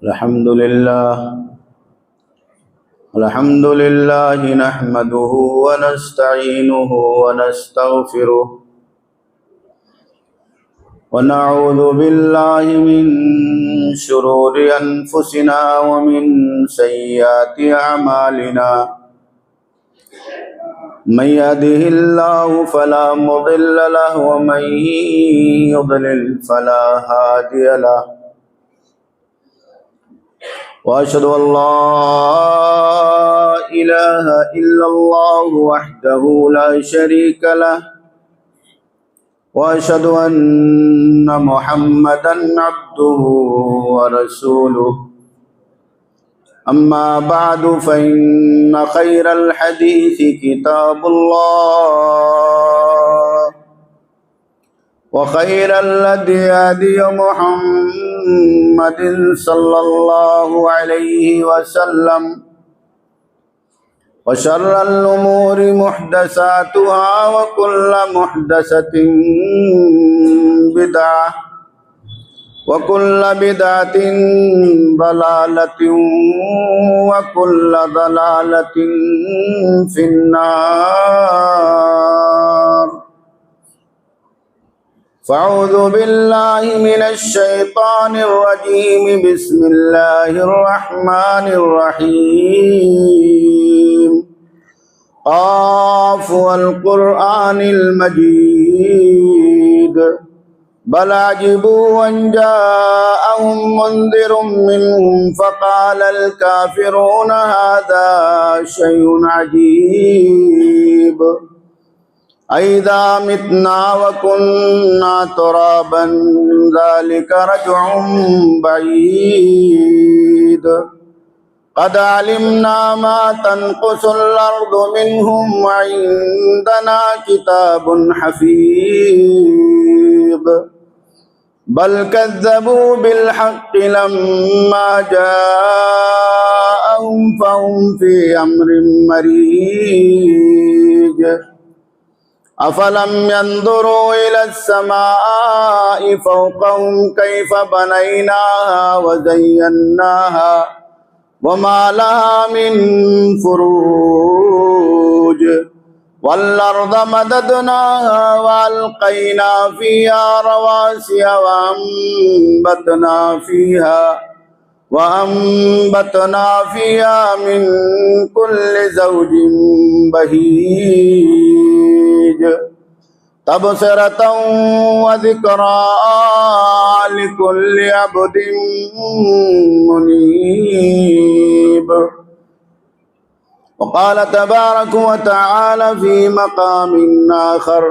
الحمد لله نحمده ونستعينه ونستغفره ونعوذ بالله من شرور أنفسنا ومن سيئات أعمالنا من يهده الله فلا مضل له ومن يضلل فلا هادي له وأشهد أن لا إله إلا الله وحده لا شريك له وأشهد أن محمدا عبده ورسوله أما بعد فإن خير الحديث كتاب الله وخير الهدي هدي محمد صلى الله عليه وسلم وشر الأمور محدثاتها وكل محدثة بدعة وكل بدعة ضلالة وكل ضلالة في النار. فأعوذ بالله من الشيطان الرجيم. بسم الله الرحمن الرحيم. قاف والقرآن المجيد بل عجبوا أن جاءهم منذر منهم فقال الكافرون هذا شيء عجيب أئذا متنا وكنا ترابا ذلك رجع بعيد قد علمنا ما تنقص الأرض منهم وعندنا كتاب حفيظ بل كذبوا بالحق لما جاءهم فهم في أمر مريج أفلم ينظروا إلى السماء فوقهم كيف بنيناها وزيناها وما لها من فروج والأرض مددناها وألقينا فيها رواسي وأنبتنا فيها من كل زوج بهيج تبصرة وذكرى لكل عبد منيب. وقال تبارك وتعالى في مقام آخر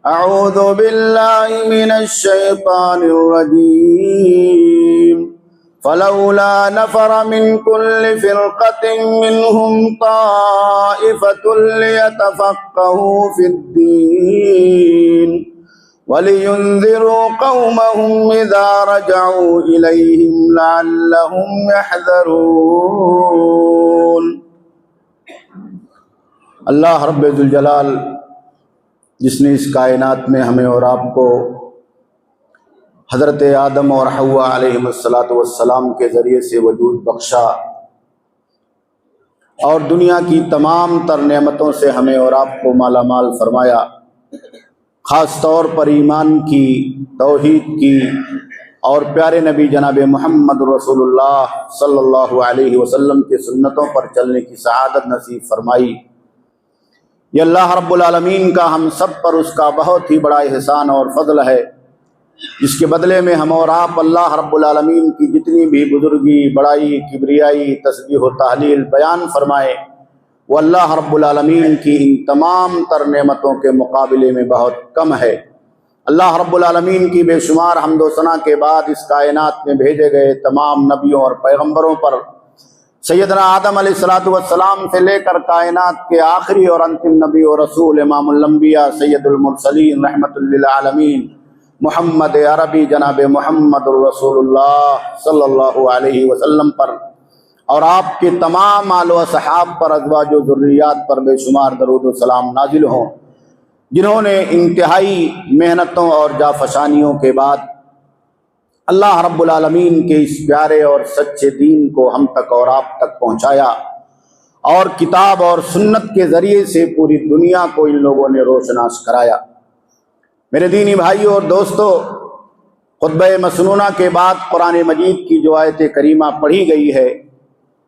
أعوذ بالله من الشيطان الرجيم فلولا نفر من كل فرقة منهم طائفة ليتفقهوا في الدين ولينذروا قومهم إذا رجعوا إليهم لعلهم يحذرون. اللہ رب ذوالجلال جس نے اس کائنات میں ہمیں اور آپ کو حضرت آدم اور حوا علیہم السلام کے ذریعے سے وجود بخشا اور دنیا کی تمام تر نعمتوں سے ہمیں اور آپ کو مالا مال فرمایا، خاص طور پر ایمان کی، توحید کی اور پیارے نبی جناب محمد رسول اللہ صلی اللہ علیہ وسلم کے سنتوں پر چلنے کی سعادت نصیب فرمائی. یہ اللہ رب العالمین کا ہم سب پر اس کا بہت ہی بڑا احسان اور فضل ہے، جس کے بدلے میں ہم اور آپ اللہ رب العالمین کی جتنی بھی بزرگی، بڑائی، کبریائی، تسبیح و تحلیل بیان فرمائے وہ اللہ رب العالمین کی ان تمام تر نعمتوں کے مقابلے میں بہت کم ہے. اللہ رب العالمین کی بے شمار حمد و ثنا کے بعد اس کائنات میں بھیجے گئے تمام نبیوں اور پیغمبروں پر سیدنا آدم علیہ السلام سے لے کر کائنات کے آخری اور انتم نبی و رسول امام الانبیاء سید المرسلین رحمت للعالمین محمد عربی جناب محمد الرسول اللہ صلی اللہ علیہ وسلم پر اور آپ کے تمام آل و صحاب پر، ازواج و ذریات پر بے شمار درود و سلام نازل ہوں، جنہوں نے انتہائی محنتوں اور جافشانیوں کے بعد اللہ رب العالمین کے اس پیارے اور سچے دین کو ہم تک اور آپ تک پہنچایا، اور کتاب اور سنت کے ذریعے سے پوری دنیا کو ان لوگوں نے روشناس کرایا۔ میرے دینی بھائیوں اور دوستو، خطبہ مسنونہ کے بعد قرآن مجید کی جو آیت کریمہ پڑھی گئی ہے،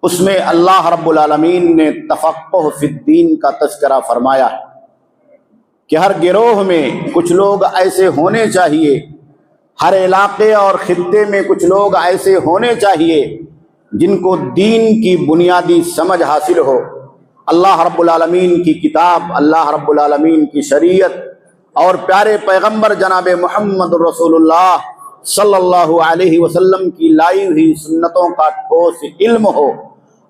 اس میں اللہ رب العالمین نے تفقہ فی الدین کا تذکرہ فرمایا ہے کہ ہر گروہ میں کچھ لوگ ایسے ہونے چاہیے، ہر علاقے اور خطے میں کچھ لوگ ایسے ہونے چاہیے جن کو دین کی بنیادی سمجھ حاصل ہو، اللہ رب العالمین کی کتاب، اللہ رب العالمین کی شریعت اور پیارے پیغمبر جناب محمد رسول اللہ صلی اللہ علیہ وسلم کی لائی ہوئی سنتوں کا ٹھوس علم ہو،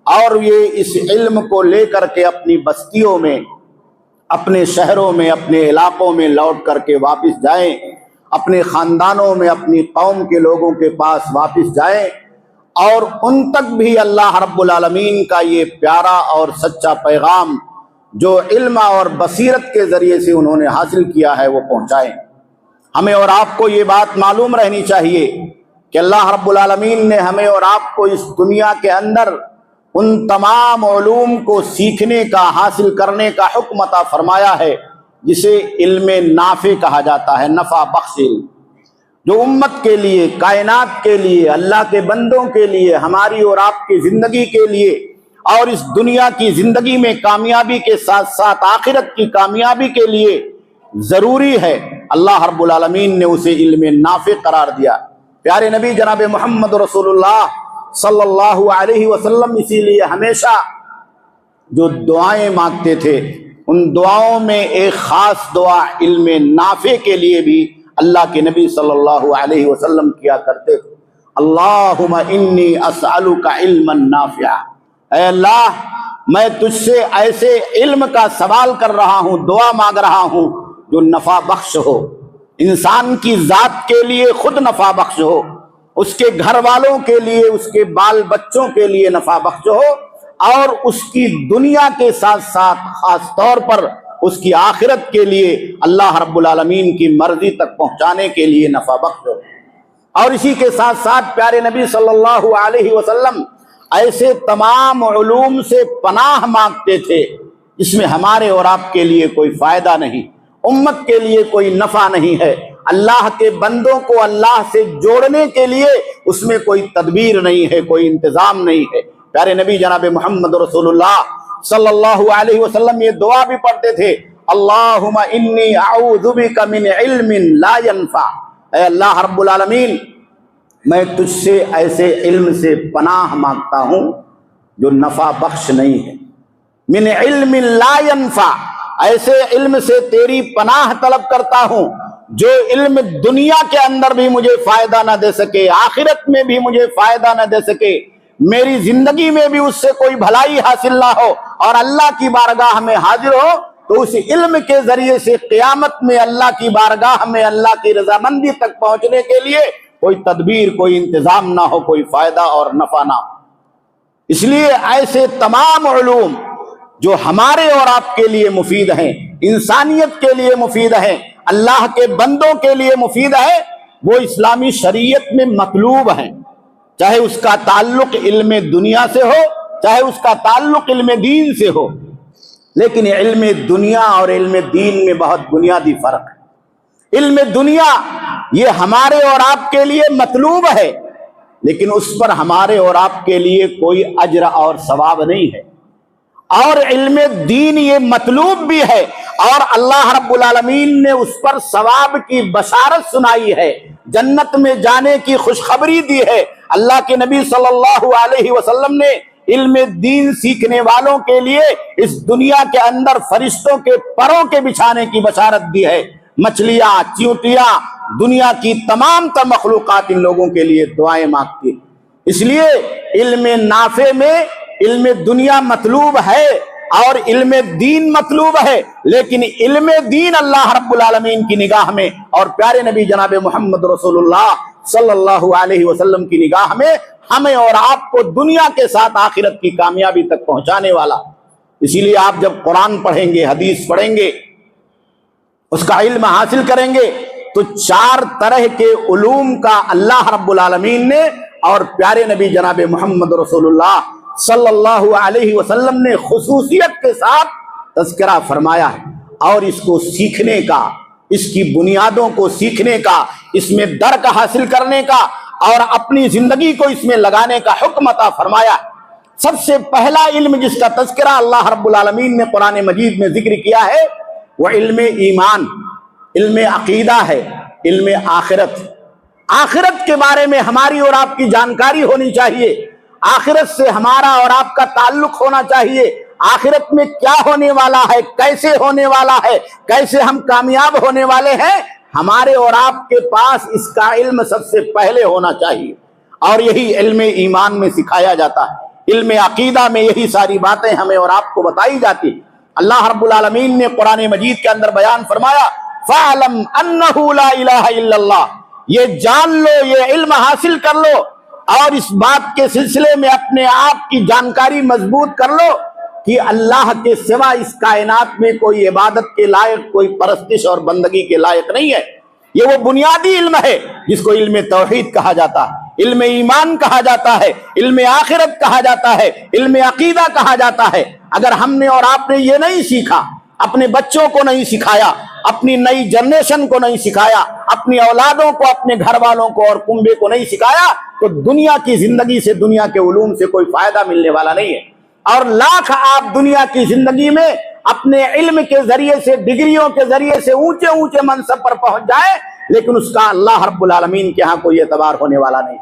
اور یہ اس علم کو لے کر کے اپنی بستیوں میں، اپنے شہروں میں، اپنے علاقوں میں لوٹ کر کے واپس جائیں، اپنے خاندانوں میں، اپنی قوم کے لوگوں کے پاس واپس جائیں، اور ان تک بھی اللہ رب العالمین کا یہ پیارا اور سچا پیغام جو علم اور بصیرت کے ذریعے سے انہوں نے حاصل کیا ہے وہ پہنچائیں۔ ہمیں اور آپ کو یہ بات معلوم رہنی چاہیے کہ اللہ رب العالمین نے ہمیں اور آپ کو اس دنیا کے اندر ان تمام علوم کو سیکھنے کا، حاصل کرنے کا حکم عطا فرمایا ہے جسے علم نافع کہا جاتا ہے، نفع بخش علم، جو امت کے لیے، کائنات کے لیے، اللہ کے بندوں کے لیے، ہماری اور آپ کی زندگی کے لیے اور اس دنیا کی زندگی میں کامیابی کے ساتھ ساتھ آخرت کی کامیابی کے لیے ضروری ہے۔ اللہ رب العالمین نے اسے علم نافع قرار دیا۔ پیارے نبی جناب محمد رسول اللہ صلی اللہ علیہ وسلم اسی لیے ہمیشہ جو دعائیں مانگتے تھے، ان دعاؤں میں ایک خاص دعا علم نافع کے لیے بھی اللہ کے نبی صلی اللہ علیہ وسلم کیا کرتے تھے۔ اللہم انی اسألک علما نافعا، اے اللہ میں تجھ سے ایسے علم کا سوال کر رہا ہوں، دعا مانگ رہا ہوں جو نفع بخش ہو، انسان کی ذات کے لیے خود نفع بخش ہو، اس کے گھر والوں کے لیے، اس کے بال بچوں کے لیے نفع بخش ہو، اور اس کی دنیا کے ساتھ ساتھ خاص طور پر اس کی آخرت کے لیے اللہ رب العالمین کی مرضی تک پہنچانے کے لیے نفع بخش ہو۔ اور اسی کے ساتھ ساتھ پیارے نبی صلی اللہ علیہ وسلم ایسے تمام علوم سے پناہ مانگتے تھے جس میں ہمارے اور آپ کے لیے کوئی فائدہ نہیں، امت کے لیے کوئی نفع نہیں ہے، اللہ کے بندوں کو اللہ سے جوڑنے کے لیے اس میں کوئی تدبیر نہیں ہے، کوئی انتظام نہیں ہے۔ پیارے نبی جناب محمد رسول اللہ صلی اللہ علیہ وسلم یہ دعا بھی پڑھتے تھے، اللہم انی اعوذ بک من علم لا ينفع، اے اللہ رب العالمین میں تجھ سے ایسے علم سے پناہ مانگتا ہوں جو نفع بخش نہیں ہے، من علم لا ينفع، ایسے علم سے تیری پناہ طلب کرتا ہوں جو علم دنیا کے اندر بھی مجھے فائدہ نہ دے سکے، آخرت میں بھی مجھے فائدہ نہ دے سکے، میری زندگی میں بھی اس سے کوئی بھلائی حاصل نہ ہو، اور اللہ کی بارگاہ میں حاضر ہو تو اس علم کے ذریعے سے قیامت میں اللہ کی بارگاہ میں اللہ کی رضامندی تک پہنچنے کے لیے کوئی تدبیر، کوئی انتظام نہ ہو، کوئی فائدہ اور نفع نہ ہو۔ اس لیے ایسے تمام علوم جو ہمارے اور آپ کے لیے مفید ہیں، انسانیت کے لیے مفید ہیں، اللہ کے بندوں کے لیے مفید ہے، وہ اسلامی شریعت میں مطلوب ہیں، چاہے اس کا تعلق علم دنیا سے ہو، چاہے اس کا تعلق علم دین سے ہو۔ لیکن علم دنیا اور علم دین میں بہت بنیادی فرق ہے۔ علم دنیا یہ ہمارے اور آپ کے لیے مطلوب ہے، لیکن اس پر ہمارے اور آپ کے لیے کوئی اجر اور ثواب نہیں ہے، اور علم دین یہ مطلوب بھی ہے، اور اللہ رب العالمین نے اس پر ثواب کی بشارت سنائی ہے، جنت میں جانے کی خوشخبری دی ہے۔ اللہ کے نبی صلی اللہ علیہ وسلم نے علم دین سیکھنے والوں کے لیے اس دنیا کے اندر فرشتوں کے پروں کے بچھانے کی بشارت دی ہے۔ مچھلیاں، چیونٹیاں، دنیا کی تمام تر مخلوقات ان لوگوں کے لیے دعائیں مانگتی ہیں۔ اس لیے علم نافع میں علم دنیا مطلوب ہے اور علم دین مطلوب ہے، لیکن علم دین اللہ رب العالمین کی نگاہ میں اور پیارے نبی جناب محمد رسول اللہ صلی اللہ علیہ وسلم کی نگاہ میں ہمیں اور آپ کو دنیا کے ساتھ آخرت کی کامیابی تک پہنچانے والا۔ اسی لیے آپ جب قرآن پڑھیں گے، حدیث پڑھیں گے، اس کا علم حاصل کریں گے تو 4 طرح کے علوم کا اللہ رب العالمین نے اور پیارے نبی جناب محمد رسول اللہ صلی اللہ علیہ وسلم نے خصوصیت کے ساتھ تذکرہ فرمایا ہے، اور اس کو سیکھنے کا، اس کی بنیادوں کو سیکھنے کا، اس میں درک حاصل کرنے کا اور اپنی زندگی کو اس میں لگانے کا حکم عطا فرمایا ہے۔ سب سے پہلا علم جس کا تذکرہ اللہ رب العالمین نے قرآن مجید میں ذکر کیا ہے وہ علم ایمان، علم عقیدہ ہے، علم آخرت۔ آخرت کے بارے میں ہماری اور آپ کی جانکاری ہونی چاہیے، آخرت سے ہمارا اور آپ کا تعلق ہونا چاہیے، آخرت میں کیا ہونے والا ہے، کیسے ہونے والا ہے، کیسے ہم کامیاب ہونے والے ہیں، ہمارے اور آپ کے پاس اس کا علم سب سے پہلے ہونا چاہیے، اور یہی علم ایمان میں سکھایا جاتا ہے۔ علم عقیدہ میں یہی ساری باتیں ہمیں اور آپ کو بتائی جاتی۔ اللہ رب العالمین نے قرآن مجید کے اندر بیان فرمایا فَاعْلَمْ أَنَّهُ لَا إِلَهَ إِلَّا اللَّهُ، یہ جان لو، یہ علم حاصل کر لو، اور اس بات کے سلسلے میں اپنے آپ کی جانکاری مضبوط کر لو کہ اللہ کے سوا اس کائنات میں کوئی عبادت کے لائق، کوئی پرستش اور بندگی کے لائق نہیں ہے۔ یہ وہ بنیادی علم ہے جس کو علم توحید کہا جاتا ہے، علم ایمان کہا جاتا ہے، علم آخرت کہا جاتا ہے، علم عقیدہ کہا جاتا ہے۔ اگر ہم نے اور آپ نے یہ نہیں سیکھا، اپنے بچوں کو نہیں سکھایا، اپنی نئی جنریشن کو نہیں سکھایا، اپنی اولادوں کو، اپنے گھر والوں کو اور کنبے کو نہیں سکھایا، تو دنیا کی زندگی سے، دنیا کے علوم سے کوئی فائدہ ملنے والا نہیں ہے۔ اور لاکھ آپ دنیا کی زندگی میں اپنے علم کے ذریعے سے، ڈگریوں کے ذریعے سے اونچے اونچے منصب پر پہنچ جائے، لیکن اس کا اللہ رب العالمین کے ہاں کوئی اعتبار ہونے والا نہیں۔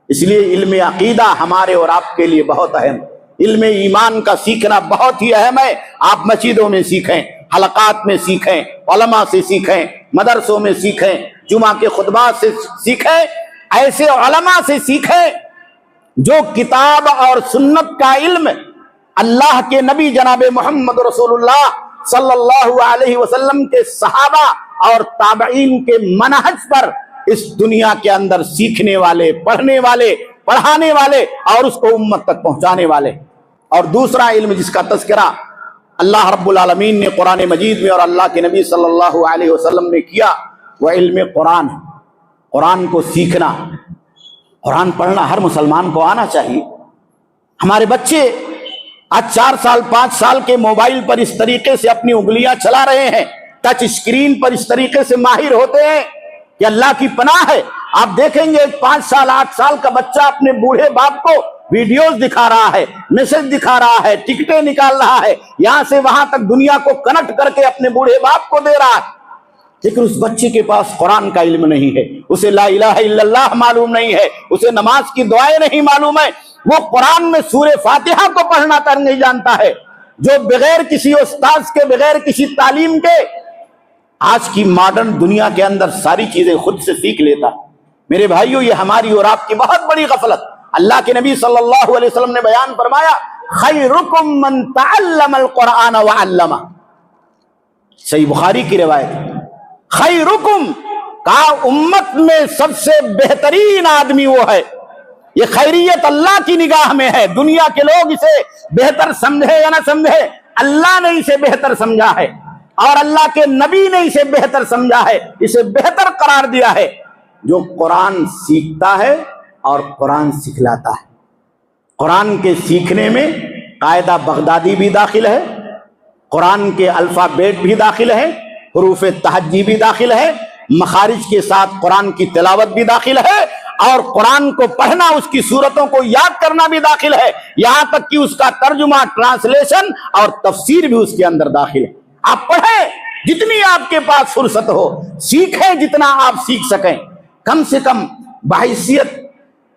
اس لیے علم عقیدہ ہمارے اور آپ کے لیے بہت اہم، علم ایمان کا سیکھنا بہت ہی اہم ہے۔ آپ مسجدوں میں سیکھیں، حلقات میں سیکھیں، علماء سے سیکھیں، مدرسوں میں سیکھیں، جمعہ کے خطبات سے سیکھیں، ایسے علماء سے سیکھیں جو کتاب اور سنت کا علم اللہ کے نبی جناب محمد رسول اللہ صلی اللہ علیہ وسلم کے صحابہ اور تابعین کے منہج پر اس دنیا کے اندر سیکھنے والے، پڑھنے والے، پڑھانے والے اور اس کو امت تک پہنچانے والے۔ اور دوسرا علم جس کا تذکرہ اللہ رب العالمین نے قرآن مجید میں اور اللہ کے نبی صلی اللہ علیہ وسلم نے کیا وہ علم قرآن، قرآن کو سیکھنا، قرآن پڑھنا ہر مسلمان کو آنا چاہیے۔ ہمارے بچے آج 4 سال 5 سال کے موبائل پر اس طریقے سے اپنی انگلیاں چلا رہے ہیں، ٹچ اسکرین پر اس طریقے سے ماہر ہوتے ہیں کہ اللہ کی پناہ ہے۔ آپ دیکھیں گے 5 سال 8 سال کا بچہ اپنے بوڑھے باپ کو ویڈیوز دکھا رہا ہے، میسج دکھا رہا ہے، ٹکٹیں نکال رہا ہے، یہاں سے وہاں تک دنیا کو کنیکٹ کر کے اپنے بوڑھے باپ کو دے رہا ہے، لیکن اس بچے کے پاس قرآن کا علم نہیں ہے، اسے لا الہ الا اللہ معلوم نہیں ہے، اسے نماز کی دعائیں نہیں معلوم ہے، وہ قرآن میں سورہ فاتحہ کو پڑھنا تک نہیں جانتا ہے، جو بغیر کسی استاذ کے، بغیر کسی تعلیم کے آج کی ماڈرن دنیا کے اندر ساری چیزیں خود سے سیکھ لیتا۔ میرے بھائیو، یہ ہماری اور آپ کی بہت بڑی غفلت۔ اللہ کے نبی صلی اللہ علیہ وسلم نے بیان فرمایا خیرکم من تعلم القرآن وعلمہ، صحیح بخاری کی روایت، خیرکم کہا امت میں سب سے بہترین آدمی وہ ہے۔ یہ خیریت اللہ کی نگاہ میں ہے، دنیا کے لوگ اسے بہتر سمجھے یا نہ سمجھے، اللہ نے اسے بہتر سمجھا ہے اور اللہ کے نبی نے اسے بہتر سمجھا ہے، اسے بہتر قرار دیا ہے، جو قرآن سیکھتا ہے اور قرآن سکھلاتا ہے۔ قرآن کے سیکھنے میں قاعدہ بغدادی بھی داخل ہے، قرآن کے الفابیٹ بھی داخل ہے، حروف تہجی بھی داخل ہے، مخارج کے ساتھ قرآن کی تلاوت بھی داخل ہے، اور قرآن کو پڑھنا، اس کی صورتوں کو یاد کرنا بھی داخل ہے، یہاں تک کہ اس کا ترجمہ، ٹرانسلیشن اور تفسیر بھی اس کے اندر داخل ہے۔ آپ پڑھیں جتنی آپ کے پاس فرصت ہو، سیکھیں جتنا آپ سیکھ سکیں، کم سے کم بحیثیت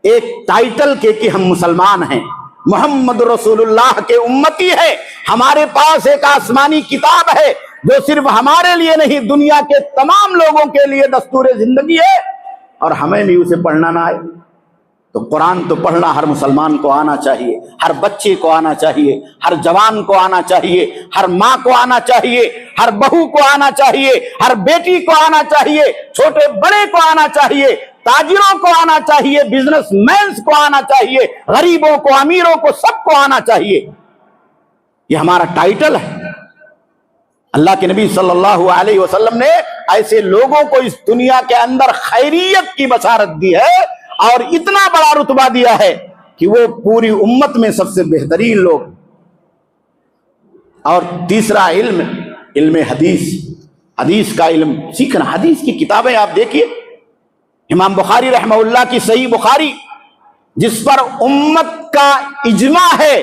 ایک ٹائٹل کے کہ ہم مسلمان ہیں، محمد رسول اللہ کے امتی ہے، ہمارے پاس ایک آسمانی کتاب ہے جو صرف ہمارے لیے نہیں، دنیا کے تمام لوگوں کے لیے دستور زندگی ہے، اور ہمیں بھی اسے پڑھنا نہ آئے۔ تو قرآن تو پڑھنا ہر مسلمان کو آنا چاہیے، ہر بچے کو آنا چاہیے، ہر جوان کو آنا چاہیے، ہر ماں کو آنا چاہیے، ہر بہو کو آنا چاہیے، ہر بیٹی کو آنا چاہیے، چھوٹے بڑے کو آنا چاہیے، تاجروں کو آنا چاہیے، بزنس مینز کو آنا چاہیے، غریبوں کو، امیروں کو، سب کو آنا چاہیے۔ یہ ہمارا ٹائٹل ہے۔ اللہ کے نبی صلی اللہ علیہ وسلم نے ایسے لوگوں کو اس دنیا کے اندر خیریت کی بشارت دی ہے اور اتنا بڑا رتبہ دیا ہے کہ وہ پوری امت میں سب سے بہترین لوگ. اور تیسرا علم حدیث، حدیث کا علم سیکھنا. حدیث کی کتابیں آپ دیکھیے، امام بخاری رحمہ اللہ کی صحیح بخاری، جس پر امت کا اجماع ہے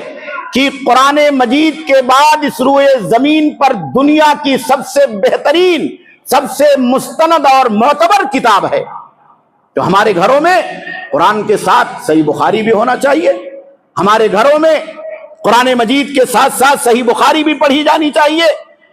کہ قرآن مجید کے بعد اس روئے زمین پر دنیا کی سب سے بہترین، سب سے مستند اور معتبر کتاب ہے. تو ہمارے گھروں میں قرآن کے ساتھ صحیح بخاری بھی ہونا چاہیے. ہمارے گھروں میں قرآن مجید کے ساتھ ساتھ صحیح بخاری بھی پڑھی جانی چاہیے.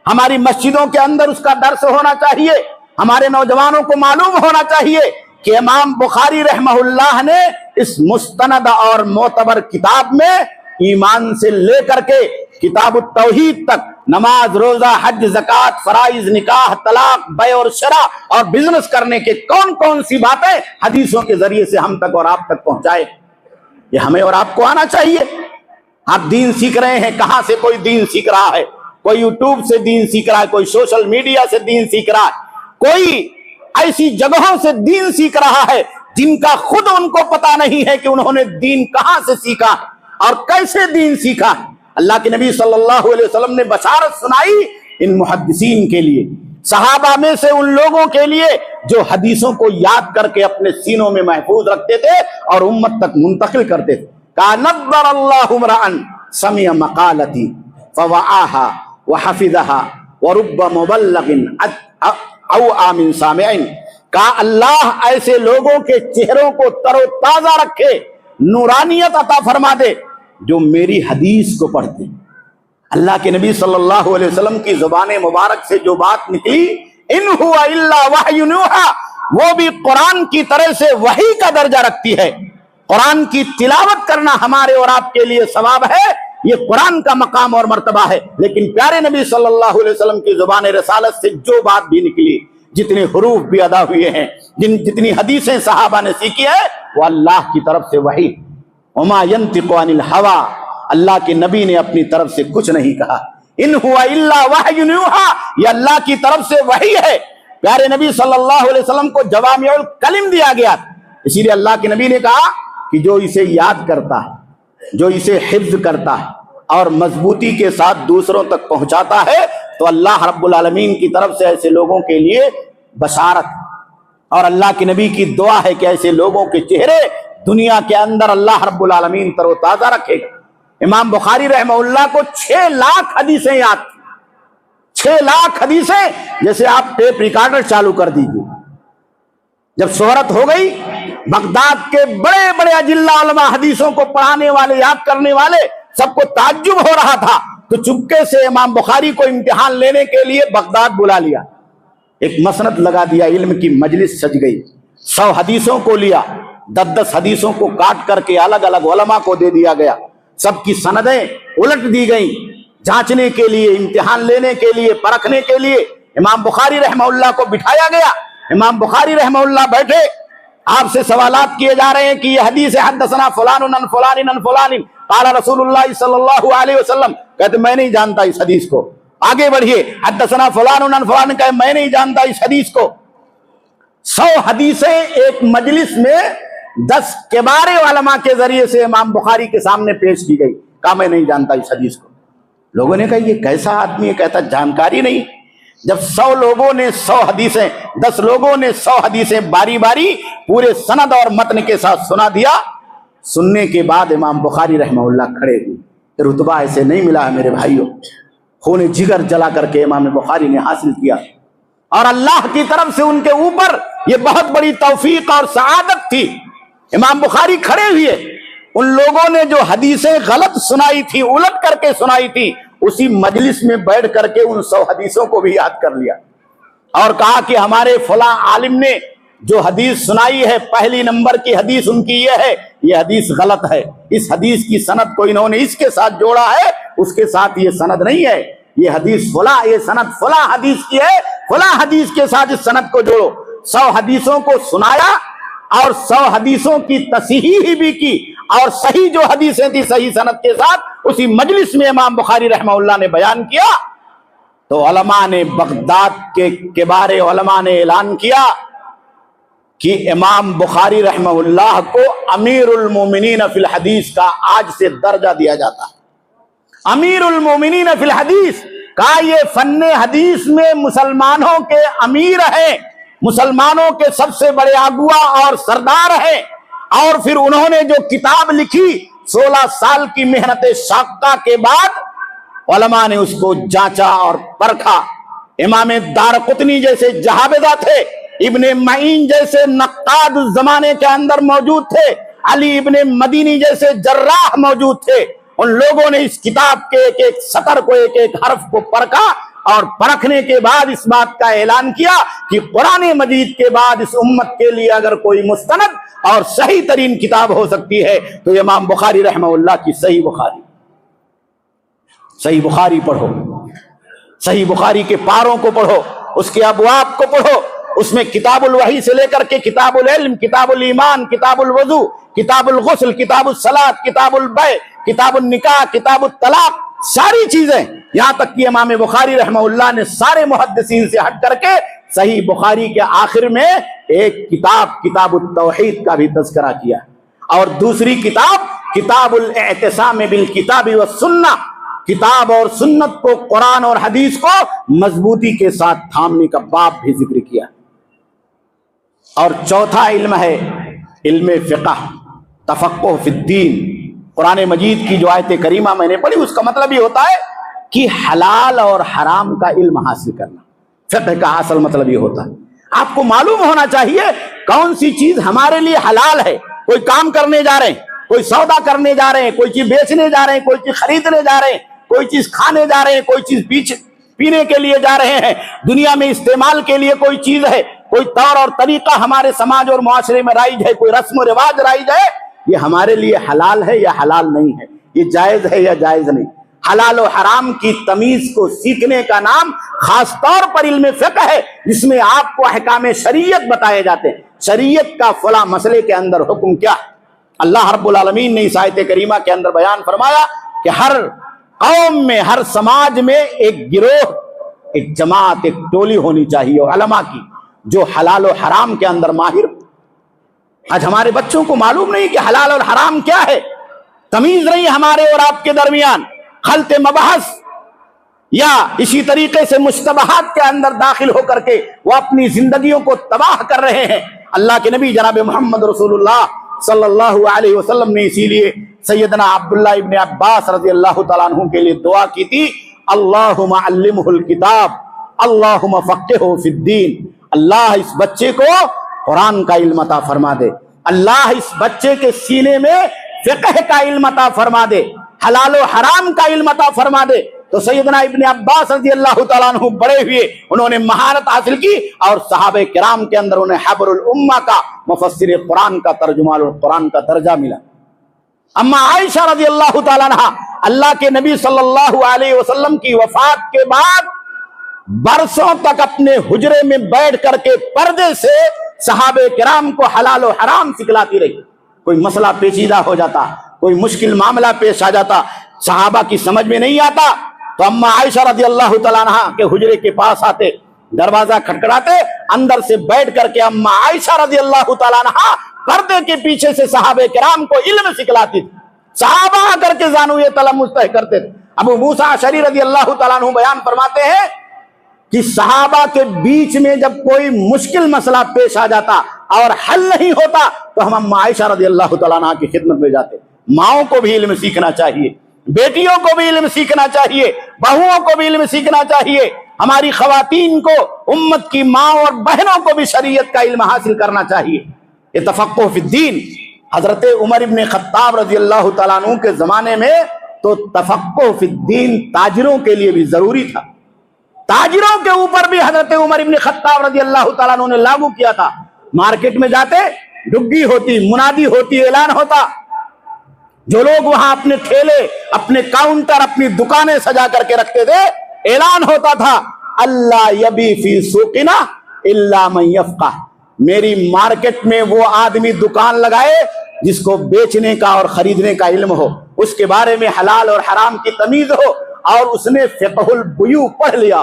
ہماری مسجدوں کے اندر اس کا درس ہونا چاہیے. ہمارے نوجوانوں کو معلوم ہونا چاہیے کہ امام بخاری رحمہ اللہ نے اس مستند اور معتبر کتاب میں ایمان سے لے کر کے کتاب التوحید تک، نماز، روزہ، حج، زکوٰۃ، فرائض، نکاح، طلاق، بیع اور شرع اور بزنس کرنے کے کون کون سی باتیں حدیثوں کے ذریعے سے ہم تک اور آپ تک پہنچائے. یہ ہمیں اور آپ کو آنا چاہیے. آپ دین سیکھ رہے ہیں، کہاں سے کوئی دین سیکھ رہا ہے؟ کوئی یوٹیوب سے دین سیکھ رہا ہے، کوئی سوشل میڈیا سے دین سیکھ رہا ہے، کوئی ایسی جگہوں سے دین سیکھ رہا ہے جن کا خود ان کو پتا نہیں ہے کہ انہوں نے دین کہاں سے سیکھا اور کیسے دین سیکھا. اللہ کے نبی صلی اللہ علیہ وسلم نے بشارت سنائی ان محدثین کے لیے، صحابہ میں سے ان لوگوں کے لیے جو حدیثوں کو یاد کر کے اپنے سینوں میں محفوظ رکھتے تھے اور امت تک منتقل کرتے تھے. کہا نظر اللہ امرأ سمع مقالتی فوعاها وحفظها ورب مبلغ او آمن سامعین. کہا اللہ ایسے لوگوں کے چہروں کو تر و تازہ رکھے، نورانیت عطا فرما دے جو میری حدیث کو پڑھتے. اللہ کے نبی صلی اللہ علیہ وسلم کی زبان مبارک سے جو بات نکلی، ان ہوا الا وحی یوحی، وہ بھی قرآن کی طرح سے وحی کا درجہ رکھتی ہے. قرآن کی تلاوت کرنا ہمارے اور آپ کے لیے ثواب ہے، یہ قرآن کا مقام اور مرتبہ ہے. لیکن پیارے نبی صلی اللہ علیہ وسلم کی زبان رسالت سے جو بات بھی نکلی، جتنے حروف بھی ادا ہوئے ہیں، جتنی حدیثیں صحابہ نے سیکھی ہے، وہ اللہ کی طرف سے وحی. وما ينطق عن الهوى، اللہ کے نبی نے اپنی طرف سے کچھ نہیں کہا. ان هو الا وحی یوحی، یہ اللہ کی طرف سے وحی ہے. پیارے نبی صلی اللہ علیہ وسلم کو جوامع الکلم دیا گیا، اسی لیے اللہ کے نبی نے کہا کہ جو اسے یاد کرتا ہے، جو اسے حفظ کرتا ہے اور مضبوطی کے ساتھ دوسروں تک پہنچاتا ہے، تو اللہ رب العالمین کی طرف سے ایسے لوگوں کے لیے بشارت. اور اللہ کے نبی کی دعا ہے کہ ایسے لوگوں کے چہرے دنیا کے اندر اللہ رب العالمین تر و تازہ رکھے گا. امام بخاری رحمہ اللہ کو 6 لاکھ حدیثیں یاد تھی. 6 لاکھ حدیثیں. جیسے آپ ٹیپ ریکارڈر چالو کر دیجیے. جب شہرت ہو گئی، بغداد کے بڑے بڑے اجلا علماء، حدیثوں کو پڑھانے والے، یاد کرنے والے، سب کو تعجب ہو رہا تھا، تو چپکے سے امام بخاری کو امتحان لینے کے لیے بغداد بلا لیا. ایک مسند لگا دیا، علم کی مجلس سج گئی. 100 حدیثوں کو لیا، 10 حدیثوں کو کاٹ کر کے الگ الگ علماء کو دے دیا گیا. سب کی سندیں الٹ دی گئیں، جانچنے کے لیے، امتحان لینے کے لیے، پرکھنے کے لیے امام بخاری رحمہ اللہ کو بٹھایا گیا. امام بخاری رحمہ اللہ بیٹھے، آپ سے سوالات کیے جا رہے ہیں کہ یہ حدیث حدثنا فلان عن فلان عن فلان قال رسول اللہ صلی اللہ علیہ وسلم. کہتے میں نہیں جانتا اس حدیث کو. آگے بڑھیے، حدثنا فلان عن فلان، کہے میں نہیں جانتا اس حدیث کو. 100 حدیثیں ایک مجلس میں 10 کبار علماء کے ذریعے سے امام بخاری کے سامنے پیش کی گئی. کہا میں نہیں جانتا اس حدیث کو. لوگوں نے کہا یہ کیسا آدمی ہے؟ کہتا جانکاری نہیں. جب 100 لوگوں نے 100 حدیثیں، 10 لوگوں نے 100 حدیثیں باری باری پورے سند اور متن کے ساتھ سنا دیا، سننے کے بعد امام بخاری رحمہ اللہ کھڑے ہوئے. رتبہ ایسے نہیں ملا ہے میرے بھائیوں. خون جگر جلا کر کے امام بخاری نے حاصل کیا، اور اللہ کی طرف سے ان کے اوپر یہ بہت بڑی توفیق اور سعادت تھی. امام بخاری کھڑے ہوئے، ان لوگوں نے جو حدیثیں غلط سنائی تھی، الٹ کر کے سنائی تھی، اسی مجلس میں بیٹھ کر کے ان 100 حدیثوں کو بھی یاد کر لیا، اور کہا کہ ہمارے فلاں عالم نے جو حدیث سنائی ہے، پہلی نمبر کی حدیث ان کی یہ ہے، یہ حدیث غلط ہے. اس حدیث کی سند کو انہوں نے اس کے ساتھ جوڑا ہے، اس کے ساتھ یہ سند نہیں ہے. یہ حدیث فلاں، یہ سند فلاں حدیث کی ہے، فلاں حدیث کے ساتھ اس سند کو جوڑو. 100 حدیثوں کو سنایا اور 100 حدیثوں کی تصحیح بھی کی، اور صحیح جو حدیثیں تھی صحیح سند کے ساتھ اسی مجلس میں امام بخاری رحمہ اللہ نے بیان کیا. تو علماء نے بغداد کے کبار علماء نے اعلان کیا کہ امام بخاری رحمہ اللہ کو امیر المومنین فی الحدیث کا آج سے درجہ دیا جاتا ہے۔ امیر المومنین فی الحدیث کا یہ فن حدیث میں مسلمانوں کے امیر ہیں، مسلمانوں کے سب سے بڑے اغوا اور سردار ہیں، اور پھر انہوں نے جو کتاب لکھی 16 سال کی محنت شاقہ کے بعد علماء نے اس کو جانچا اور پرکھا۔ امام دارقطنی جیسے جہابذہ تھے، ابن معین جیسے نقاد اس زمانے کے اندر موجود تھے، علی ابن مدینی جیسے جراح موجود تھے۔ ان لوگوں نے اس کتاب کے ایک ایک سطر کو، ایک ایک حرف کو پرکھا، اور پرکھنے کے بعد اس بات کا اعلان کیا کہ قرآن مجید کے بعد اس امت کے لیے اگر کوئی مستند اور صحیح ترین کتاب ہو سکتی ہے تو امام بخاری رحمہ اللہ کی صحیح بخاری۔ صحیح بخاری پڑھو، صحیح بخاری کے پاروں کو پڑھو، اس کے ابواب کو پڑھو، اس میں کتاب الوحی سے لے کر کے کتاب العلم، کتاب الایمان، کتاب الوضو، کتاب الغسل، کتاب الصلاۃ، کتاب البیع، کتاب النکاح، کتاب الطلاق، ساری چیزیں، یہاں تک کہ امام بخاری رحمہ اللہ نے سارے محدثین سے ہٹ کر کے صحیح بخاری کے آخر میں ایک کتاب، کتاب التوحید کا بھی تذکرہ کیا، اور دوسری کتاب کتاب الاعتصام بالکتاب والسنہ، کتاب اور سنت کو، قرآن اور حدیث کو مضبوطی کے ساتھ تھامنے کا باب بھی ذکر کیا۔ اور چوتھا علم ہے علم فقہ، تفقہ فی الدین۔ قرآن مجید کی جو آیت کریمہ میں نے پڑھی اس کا مطلب یہ ہوتا ہے کہ حلال اور حرام کا علم حاصل کرنا۔ فقہ کا اصل مطلب یہ ہوتا ہے آپ کو معلوم ہونا چاہیے کون سی چیز ہمارے لیے حلال ہے۔ کوئی کام کرنے جا رہے ہیں، کوئی سودا کرنے جا رہے ہیں، کوئی چیز بیچنے جا رہے ہیں، کوئی چیز خریدنے جا رہے ہیں، کوئی چیز کھانے جا رہے ہیں، کوئی چیز پینے کے لیے جا رہے ہیں، دنیا میں استعمال کے لیے کوئی چیز ہے، کوئی طور اور طریقہ ہمارے سماج اور معاشرے میں رائج ہے، کوئی رسم و رواج رائج ہے، یہ ہمارے لیے حلال ہے یا حلال نہیں ہے، یہ جائز ہے یا جائز نہیں۔ حلال و حرام کی تمیز کو سیکھنے کا نام خاص طور پر علم فقہ ہے، جس میں آپ کو احکام شریعت بتائے جاتے ہیں، شریعت کا فلاں مسئلے کے اندر حکم کیا ہے۔ اللہ رب العالمین نے اس آیت کریمہ کے اندر بیان فرمایا کہ ہر قوم میں، ہر سماج میں ایک گروہ، ایک جماعت، ایک ٹولی ہونی چاہیے علماء کی جو حلال و حرام کے اندر ماہر۔ آج ہمارے بچوں کو معلوم نہیں کہ حلال اور حرام کیا ہے، تمیز نہیں ہمارے اور آپ کے درمیان، خلط مبحث یا اسی طریقے سے مشتبہات کے اندر داخل ہو کر کے وہ اپنی زندگیوں کو تباہ کر رہے ہیں۔ اللہ کے نبی جناب محمد رسول اللہ صلی اللہ علیہ وسلم نے اسی لیے سیدنا عبداللہ ابن عباس رضی اللہ تعالیٰ عنہ کے لیے دعا کی تھی، اللہم علمہ الکتاب اللہم فقہہ فی الدین۔ اللہ اس بچے کو قرآن کا علم عطا فرما دے، اللہ اس بچے کے سینے میں فقہ کا علم عطا فرما دے، حلال و حرام کا علم عطا فرما دے۔ تو سیدنا ابن عباس رضی اللہ تعالیٰ عنہ بڑے ہوئے، انہوں نے مہارت حاصل کی، اور صحابہ کرام کے اندر انہیں حبر الامہ کا، مفسر قرآن کا، ترجمان القرآن کا درجہ ملا۔ اما عائشہ رضی اللہ تعالیٰ عنہ اللہ کے نبی صلی اللہ علیہ وسلم کی وفات کے بعد برسوں تک اپنے حجرے میں بیٹھ کر کے پردے سے صحابہ کرام کو حلال و حرام سکھلاتی رہی۔ کوئی مسئلہ پیچیدہ ہو جاتا، کوئی مشکل معاملہ پیش آ جاتا، صحابہ کی سمجھ میں نہیں آتا، تو اما عائشہ رضی اللہ تعالیٰ عنہ کے حجرے کے پاس آتے، دروازہ کھٹکھٹاتے، اندر سے بیٹھ کر کے اما عائشہ رضی اللہ تعالیٰ عنہ پردے کے پیچھے سے صحابہ کرام کو علم سکھلاتی تھی۔ صحابہ آ کر کے زانویہ تلمس طے کرتے تھے۔ ابو موسیٰ اشعری رضی اللہ تعالیٰ عنہ بیان فرماتے ہیں کہ صحابہ کے بیچ میں جب کوئی مشکل مسئلہ پیش آ جاتا اور حل نہیں ہوتا تو ہم اما عائشہ رضی اللہ تعالیٰ عنہ کی خدمت میں جاتے۔ ماؤں کو بھی علم سیکھنا چاہیے، بیٹیوں کو بھی علم سیکھنا چاہیے، بہوؤں کو بھی علم سیکھنا چاہیے، ہماری خواتین کو، امت کی ماں اور بہنوں کو بھی شریعت کا علم حاصل کرنا چاہیے۔ یہ تفقہ فی الدین، حضرت عمر ابن خطاب رضی اللہ تعالیٰ عنہ کے زمانے میں تو تفقہ فی الدین تاجروں کے لیے بھی ضروری تھا۔ تاجروں کے اوپر بھی حضرت عمر ابن خطاب رضی اللہ تعالیٰ عنہ نے لاگو کیا تھا۔ مارکیٹ میں جاتے، ڈگی ہوتی، منادی ہوتی، اعلان ہوتا، جو لوگ وہاں اپنے ٹھیلے، اپنے کاؤنٹر، اپنی دکانیں سجا کر کے رکھتے تھے، اعلان ہوتا تھا، اللہ یبی فی سوقنا الا من یفقہ، میری مارکیٹ میں وہ آدمی دکان لگائے جس کو بیچنے کا اور خریدنے کا علم ہو، اس کے بارے میں حلال اور حرام کی تمیز ہو، اور اس نے فقہ البیوع پڑھ لیا،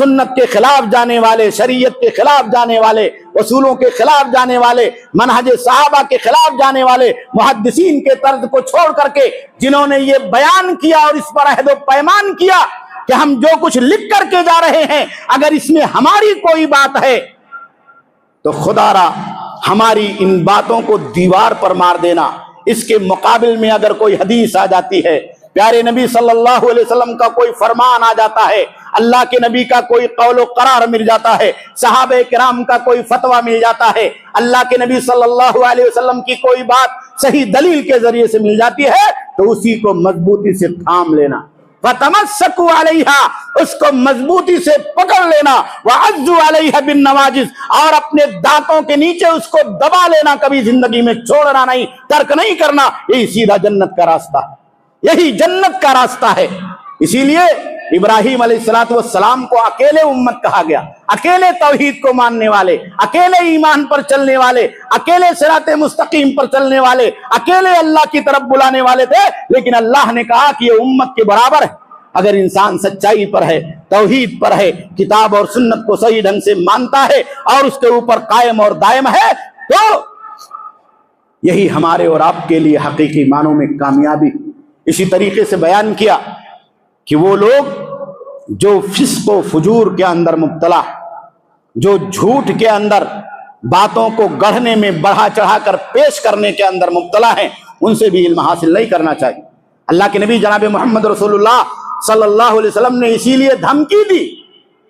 سنت کے خلاف جانے والے، شریعت کے خلاف جانے والے، اصولوں کے خلاف جانے والے، منہج صحابہ کے خلاف جانے والے، محدثین کے طرز کو چھوڑ کر کے جنہوں نے یہ بیان کیا اور اس پر عہد و پیمان کیا کہ ہم جو کچھ لکھ کر کے جا رہے ہیں اگر اس میں ہماری کوئی بات ہے تو خدا را ہماری ان باتوں کو دیوار پر مار دینا۔ اس کے مقابل میں اگر کوئی حدیث آ جاتی ہے، پیارے نبی صلی اللہ علیہ وسلم کا کوئی فرمان آ جاتا ہے، اللہ کے نبی کا کوئی قول و قرار مل جاتا ہے، صحابہ کرام کا کوئی فتویٰ مل جاتا ہے، اللہ کے نبی صلی اللہ علیہ وسلم کی کوئی بات صحیح دلیل کے ذریعے سے مل جاتی ہے تو اسی کو مضبوطی سے تھام لینا، وَتَمَسَّكُوا عَلَيْهَا، اس کو مضبوطی سے پکڑ لینا، وَعَزُّوا عَلَيْهَا بِالنَّوَاجِذ، اور اپنے دانتوں کے نیچے اس کو دبا لینا، کبھی زندگی میں چھوڑنا نہیں، ترک نہیں کرنا۔ یہی سیدھا جنت کا راستہ ہے، یہی جنت کا راستہ ہے۔ اسی لیے ابراہیم علیہ السلام کو اکیلے امت کہا گیا، اکیلے توحید کو ماننے والے، اکیلے ایمان پر چلنے والے، اکیلے صراط مستقیم پر چلنے والے، اکیلے اللہ کی طرف بلانے والے تھے، لیکن اللہ نے کہا کہ یہ امت کے برابر ہے۔ اگر انسان سچائی پر ہے، توحید پر ہے، کتاب اور سنت کو صحیح ڈھنگ سے مانتا ہے اور اس کے اوپر قائم اور دائم ہے تو یہی ہمارے اور آپ کے لیے حقیقی معنوں میں کامیابی۔ اسی طریقے سے بیان کیا کہ وہ لوگ جو فسق و فجور کے اندر مبتلا، جو جھوٹ کے اندر باتوں کو گڑھنے میں بڑھا چڑھا کر پیش کرنے کے اندر مبتلا ہیں، ان سے بھی علم حاصل نہیں کرنا چاہیے۔ اللہ کے نبی جناب محمد رسول اللہ صلی اللہ علیہ وسلم نے اسی لیے دھمکی دی،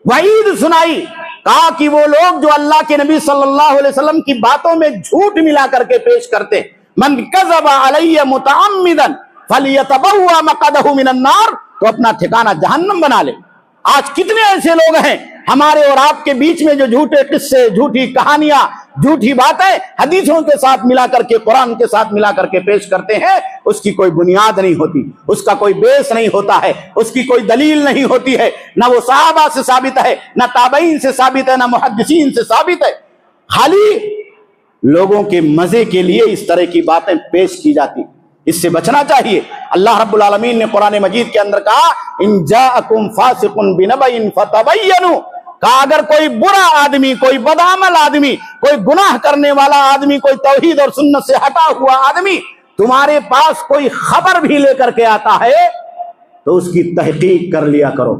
وعید سنائی، کہا کہ وہ لوگ جو اللہ کے نبی صلی اللہ علیہ وسلم کی باتوں میں جھوٹ ملا کر کے پیش کرتے، من کذب علی متعمدا فلیتبوأ مقعدہ من النار، تو اپنا ٹھکانہ جہنم بنا لے۔ آج کتنے ایسے لوگ ہیں ہمارے اور آپ کے بیچ میں جو جھوٹے قصے، جھوٹی کہانیاں، جھوٹی باتیں حدیثوں کے ساتھ ملا کر کے، قرآن کے ساتھ ملا کر کے پیش کرتے ہیں، اس کی کوئی بنیاد نہیں ہوتی، اس کا کوئی بیس نہیں ہوتا ہے، اس کی کوئی دلیل نہیں ہوتی ہے، نہ وہ صحابہ سے ثابت ہے، نہ تابعین سے ثابت ہے، نہ محدثین سے ثابت ہے، خالی لوگوں کے مزے کے لیے اس طرح کی باتیں پیش کی جاتی۔ اس سے بچنا چاہیے۔ اللہ رب العالمین نے قرآن مجید کے اندر کہا، ان جاءکم فاسق بنبأ فتبینوا، کہا اگر کوئی برا آدمی، کوئی بدعمل آدمی، کوئی گناہ کرنے والا آدمی، کوئی توحید اور سنت سے ہٹا ہوا آدمی تمہارے پاس کوئی خبر بھی لے کر کے آتا ہے تو اس کی تحقیق کر لیا کرو،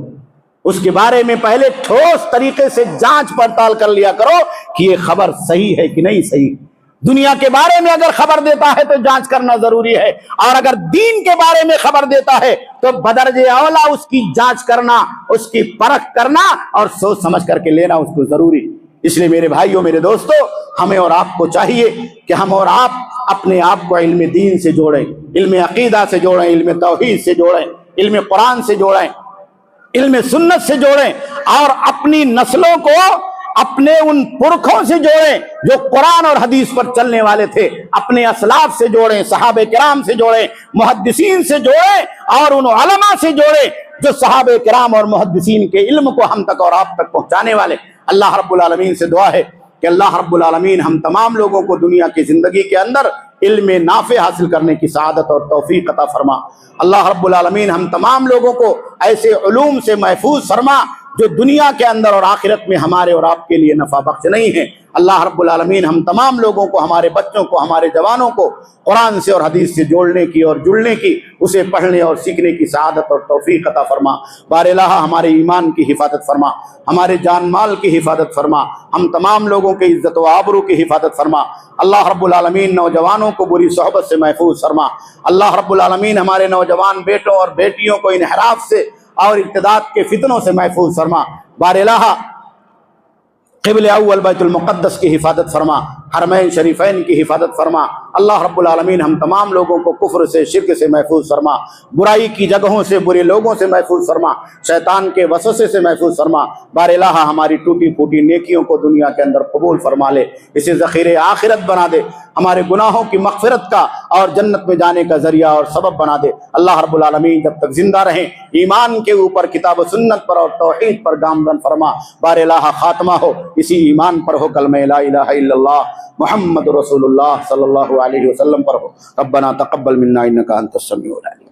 اس کے بارے میں پہلے ٹھوس طریقے سے جانچ پڑتال کر لیا کرو کہ یہ خبر صحیح ہے کہ نہیں صحیح۔ دنیا کے بارے میں اگر خبر دیتا ہے تو جانچ کرنا ضروری ہے، اور اگر دین کے بارے میں خبر دیتا ہے تو بدرج اولا اس کی جانچ کرنا، اس کی پرکھ کرنا اور سوچ سمجھ کر کے لینا اس کو ضروری۔ اس لیے میرے بھائیوں، میرے دوستو، ہمیں اور آپ کو چاہیے کہ ہم اور آپ اپنے آپ کو علم دین سے جوڑیں، علم عقیدہ سے جوڑیں، علم توحید سے جوڑیں، علم قرآن سے جوڑیں، علم سنت سے جوڑیں، اور اپنی نسلوں کو اپنے ان پرکھوں سے جوڑیں جو قرآن اور حدیث پر چلنے والے تھے، اپنے اسلاف سے جوڑیں، صحابہ کرام سے جوڑیں، محدثین سے جوڑیں، اور ان علماء سے جوڑیں جو صحابہ کرام اور محدثین کے علم کو ہم تک اور آپ تک پہنچانے والے۔ اللہ رب العالمین سے دعا ہے کہ اللہ رب العالمین ہم تمام لوگوں کو دنیا کی زندگی کے اندر علم نافع حاصل کرنے کی سعادت اور توفیق عطا فرما۔ اللہ رب العالمین ہم تمام لوگوں کو ایسے علوم سے محفوظ فرما جو دنیا کے اندر اور آخرت میں ہمارے اور آپ کے لیے نفع بخش نہیں ہے۔ اللہ رب العالمین ہم تمام لوگوں کو، ہمارے بچوں کو، ہمارے جوانوں کو قرآن سے اور حدیث سے جوڑنے کی اور جڑنے کی، اسے پڑھنے اور سیکھنے کی سعادت اور توفیق عطا فرما۔ بار الہ ہمارے ایمان کی حفاظت فرما، ہمارے جان مال کی حفاظت فرما، ہم تمام لوگوں کے عزت و آبرو کی حفاظت فرما۔ اللہ رب العالمین نوجوانوں کو بری صحبت سے محفوظ فرما۔ اللہ رب العالمین ہمارے نوجوان بیٹوں اور بیٹیوں کو انحراف سے اور ارتداد کے فتنوں سے محفوظ فرما۔ بار الہ قبل اول بیت المقدس کی حفاظت فرما، حرمین شریفین کی حفاظت فرما۔ اللہ رب العالمین ہم تمام لوگوں کو کفر سے، شرک سے محفوظ فرما، برائی کی جگہوں سے، برے لوگوں سے محفوظ فرما، شیطان کے وسوسے سے محفوظ فرما۔ بار الہ ہماری ٹوٹی پھوٹی نیکیوں کو دنیا کے اندر قبول فرما لے، اسے ذخیرے آخرت بنا دے، ہمارے گناہوں کی مغفرت کا اور جنت میں جانے کا ذریعہ اور سبب بنا دے۔ اللہ رب العالمین جب تک زندہ رہیں ایمان کے اوپر، کتاب و سنت پر اور توحید پر گامزن فرما۔ بار الہ خاتمہ ہو اسی ایمان پر ہو، کلمہ لا الہ الا اللہ محمد رسول اللہ صلی اللہ علیہ وسلم پر ہو۔ ربنا تقبل منا انک انت السمیع العلیم۔